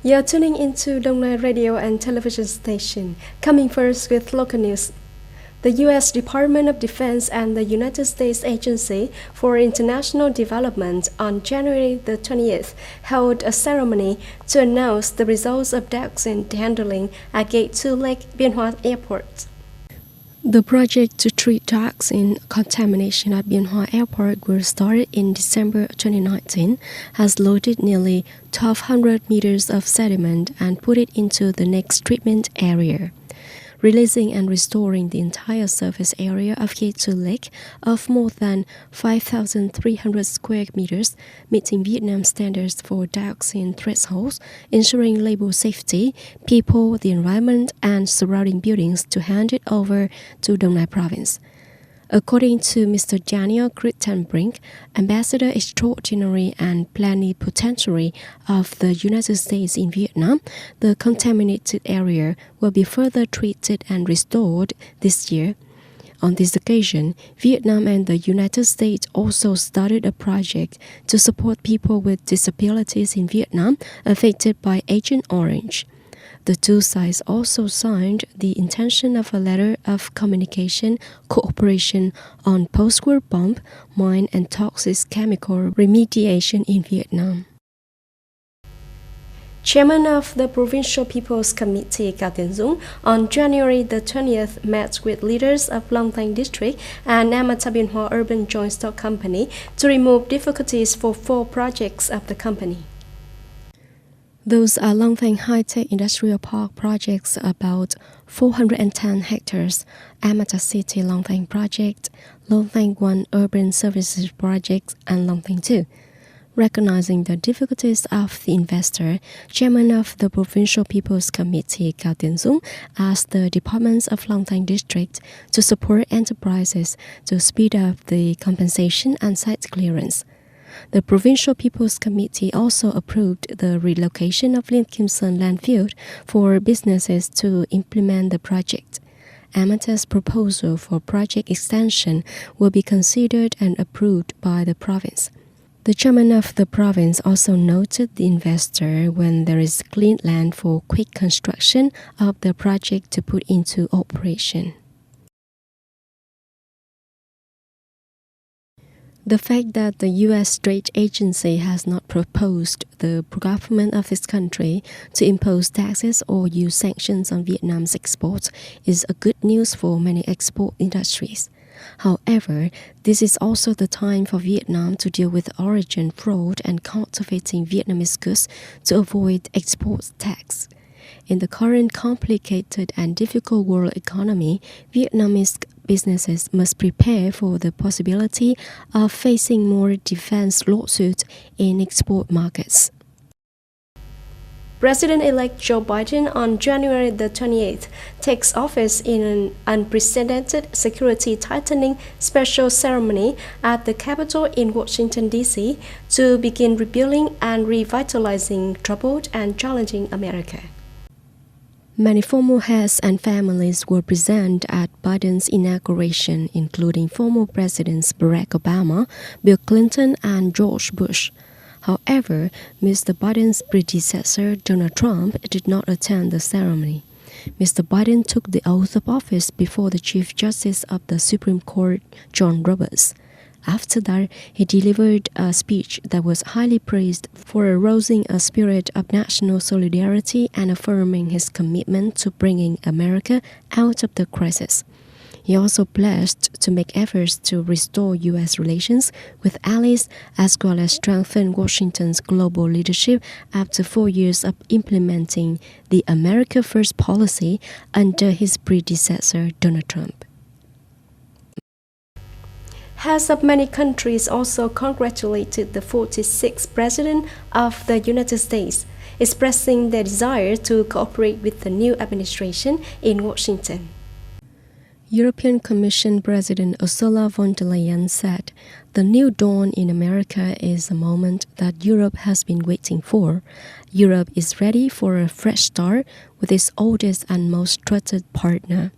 You're tuning into Dong Nai radio and television station. Coming first with local news. The U.S. Department of Defense and the United States Agency for International Development on January the 20th held a ceremony to announce the results of dioxin handling at Gate 2 Lake Biên Hòa Airport. The project to treat dioxin contamination at Biên Hòa Airport, which started in December 2019, has loaded nearly 1,200 meters of sediment and put it into the next treatment area, releasing and restoring the entire surface area of Gate 2 Lake of more than 5,300 square meters, meeting Vietnam standards for dioxin thresholds, ensuring labor safety, people, the environment, and surrounding buildings to hand it over to Dong Nai Province. According to Mr. Daniel Crittenbrink, Ambassador Extraordinary and Plenipotentiary of the United States in Vietnam, the contaminated area will be further treated and restored this year. On this occasion, Vietnam and the United States also started a project to support people with disabilities in Vietnam affected by Agent Orange. The two sides also signed the intention of a letter of communication cooperation on post-war bomb, mine and toxic chemical remediation in Vietnam. Chairman of the Provincial People's Committee Cao Tiến Dũng on January the 20th met with leaders of Long Thanh District and Amata Biên Hòa Urban Joint Stock Company to remove difficulties for 4 projects of the company. Those are Long Thanh High-Tech Industrial Park projects about 410 hectares, Amata City Long Thanh Project, Long Thanh 1 Urban Services Project, and Long Thanh 2. Recognizing the difficulties of the investor, Chairman of the Provincial People's Committee Cao Tiến Dũng asked the departments of Long Thanh District to support enterprises to speed up the compensation and site clearance. The Provincial People's Committee also approved the relocation of Liên Kim Sơn landfill for businesses to implement the project. Amata's proposal for project extension will be considered and approved by the province. The chairman of the province also noted the investor when there is clean land for quick construction of the project to put into operation. The fact that the U.S. Trade Agency has not proposed the government of this country to impose taxes or use sanctions on Vietnam's exports is a good news for many export industries. However, this is also the time for Vietnam to deal with origin fraud and counterfeiting Vietnamese goods to avoid export tax. In the current complicated and difficult world economy, Vietnamese businesses must prepare for the possibility of facing more defense lawsuits in export markets. President-elect Joe Biden on January the 28th takes office in an unprecedented security tightening special ceremony at the Capitol in Washington, D.C. to begin rebuilding and revitalizing troubled and challenging America. Many former heads and families were present at Biden's inauguration, including former Presidents Barack Obama, Bill Clinton, and George Bush. However, Mr. Biden's predecessor, Donald Trump, did not attend the ceremony. Mr. Biden took the oath of office before the Chief Justice of the Supreme Court, John Roberts. After that, he delivered a speech that was highly praised for arousing a spirit of national solidarity and affirming his commitment to bringing America out of the crisis. He also pledged to make efforts to restore U.S. relations with allies as well as strengthen Washington's global leadership after 4 years of implementing the America First policy under his predecessor, Donald Trump. Heads of many countries also congratulated the 46th President of the United States, expressing their desire to cooperate with the new administration in Washington. European Commission President Ursula von der Leyen said, "The new dawn in America is a moment that Europe has been waiting for. Europe is ready for a fresh start with its oldest and most trusted partner."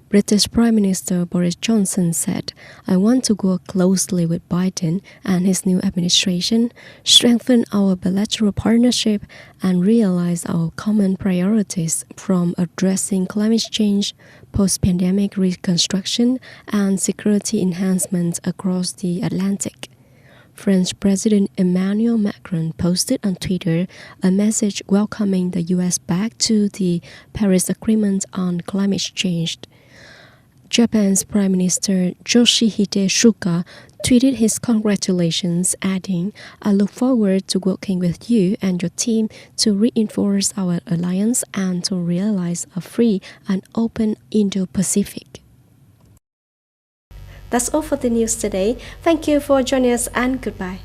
British Prime Minister Boris Johnson said, "I want to work closely with Biden and his new administration, strengthen our bilateral partnership, and realize our common priorities from addressing climate change, post-pandemic reconstruction, and security enhancement across the Atlantic." French President Emmanuel Macron posted on Twitter a message welcoming the US back to the Paris Agreement on climate change. Japan's Prime Minister Yoshihide Suga tweeted his congratulations, adding, "I look forward to working with you and your team to reinforce our alliance and to realize a free and open Indo-Pacific." That's all for the news today. Thank you for joining us and goodbye.